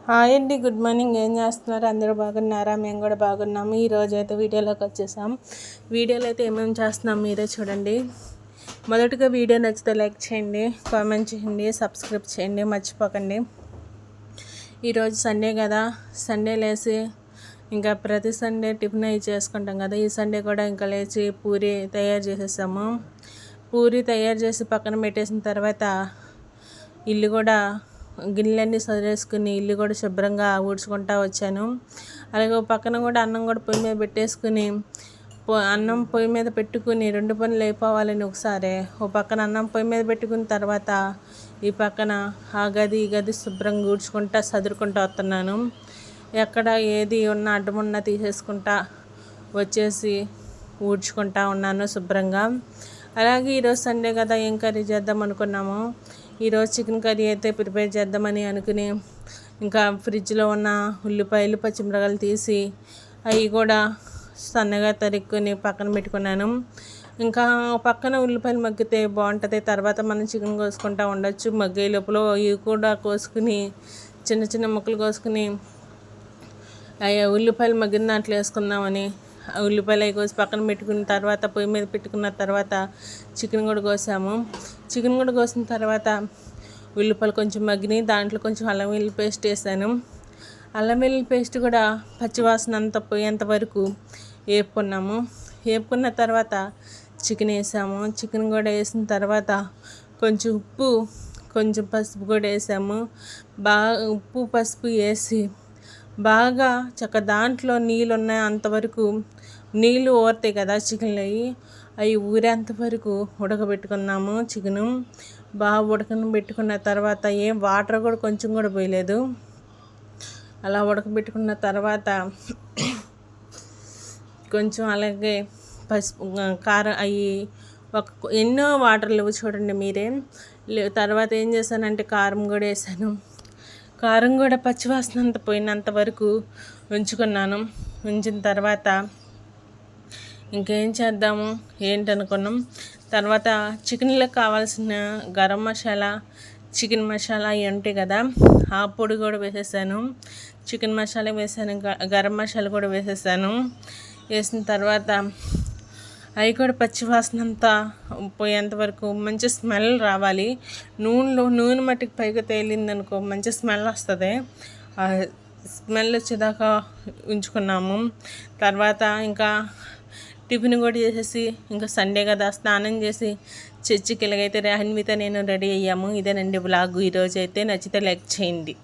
Hi అండి, good morning. ఏం చేస్తున్నారు? అందరూ బాగున్నారా? మేము కూడా బాగున్నాము. ఈరోజు అయితే వీడియోలోకి వచ్చేసాం. వీడియోలో అయితే ఏమేమి చేస్తున్నాం మీరే చూడండి. మొదటగా వీడియో నచ్చితే లైక్ చేయండి, కామెంట్ చేయండి, సబ్స్క్రైబ్ చేయండి, మర్చిపోకండి. ఈరోజు సండే కదా, సండే లేచి ఇంకా ప్రతి సండే టిఫిన్ అవి చేసుకుంటాం కదా. ఈ సండే కూడా ఇంకా లేచి పూరి తయారు చేసేసాము. పూరి తయారు చేసి పక్కన పెట్టేసిన తర్వాత ఇల్లు కూడా గిన్నెలన్నీ సదిరేసుకుని ఇల్లు కూడా శుభ్రంగా ఊడ్చుకుంటూ వచ్చాను. అలాగే పక్కన కూడా అన్నం కూడా పొయ్యి మీద పెట్టేసుకుని అన్నం పొయ్యి మీద పెట్టుకుని రెండు పనులు అయిపోవాలని ఒకసారి ఓ పక్కన అన్నం పొయ్యి మీద పెట్టుకున్న తర్వాత ఈ పక్కన ఆ గది ఈ గది శుభ్రంగా ఊడ్చుకుంటా సదురుకుంటూ వస్తున్నాను. ఎక్కడ ఏది ఉన్నా అడ్డమున్నా తీసేసుకుంటా వచ్చేసి ఊడ్చుకుంటా ఉన్నాను శుభ్రంగా. అలాగే ఈరోజు సండే కదా, ఏం కర్రీ చేద్దాం అనుకున్నాము. ఈరోజు చికెన్ కర్రీ అయితే ప్రిపేర్ చేద్దామని అనుకుని ఇంకా ఫ్రిడ్జ్లో ఉన్న ఉల్లిపాయలు పచ్చిమిరపకాయలు తీసి అవి కూడా సన్నగా తరుక్కుని పక్కన పెట్టుకున్నాను. ఇంకా పక్కన ఉల్లిపాయలు మగ్గితే బాగుంటుంది, తర్వాత మనం చికెన్ కోసుకుంటూ ఉండొచ్చు. మగ్గే లోపల ఇవి కూడా కోసుకుని చిన్న చిన్న ముక్కలు కోసుకుని ఉల్లిపాయలు మగ్గిన దాంట్లో వేసుకుందామని ఉల్లిపాయలు అవి కోసి పక్కన పెట్టుకున్న తర్వాత పొయ్యి మీద పెట్టుకున్న తర్వాత చికెన్ కూడా కోసాము. చికెన్ కూడా కోసిన తర్వాత ఉల్లిపాయలు కొంచెం మగ్గినాయి, దాంట్లో కొంచెం అల్లం వెల్లుల్లి పేస్ట్ వేసాను. అల్లం వెల్లుల్లి పేస్ట్ కూడా పచ్చివాసన అంతా పోయేంత వరకు వేపుకున్నాము. వేపుకున్న తర్వాత చికెన్ వేసాము. చికెన్ కూడా వేసిన తర్వాత కొంచెం ఉప్పు కొంచెం పసుపు కూడా వేసాము. బాగా ఉప్పు పసుపు వేసి బాగా దాంట్లో నీళ్ళు ఉన్నాయి అంతవరకు నీళ్ళు ఊరుతాయి కదా చికెన్లో, అవి ఊరేంత వరకు ఉడకబెట్టుకున్నాము. చికెను బాగా ఉడకబెట్టుకున్న తర్వాత ఏం వాటర్ కూడా కొంచెం కూడా పోయలేదు. అలా ఉడకబెట్టుకున్న తర్వాత కొంచెం అలాగే పసుపు కారం అవి ఎన్నో వాటర్ లేవు చూడండి మీరే. తర్వాత ఏం చేశానంటే కారం కూడా వేసాను. కారం కూడా పచ్చివాసన అంత పోయినంత వరకు ఉంచుకున్నాను. ఉంచిన తర్వాత ఇంకేం చేద్దాము ఏంటనుకున్నాం. తర్వాత చికెన్లో కావాల్సిన గరం మసాలా చికెన్ మసాలా అవి ఉంటాయి కదా, ఆ పొడి కూడా వేసేసాను. చికెన్ మసాలా వేసాను, గరం మసాలా కూడా వేసేసాను. వేసిన తర్వాత అవి కూడా పచ్చివాసన అంతా పోయేంత వరకు మంచి స్మెల్ రావాలి. నూనె మట్టికి పైగా తేలిందనుకో మంచి స్మెల్ వస్తుంది. ఆ స్మెల్ వచ్చేదాకా ఉంచుకున్నాము. తర్వాత ఇంకా టిఫిన్ కూడా చేసేసి ఇంకా సండే కదా స్నానం చేసి చర్చికి ఎలాగైతే అన్విత నేను రెడీ అయ్యాము. ఇదేనండి బ్లాగ్ ఈరోజు అయితే. నచ్చితే లైక్ చేయండి.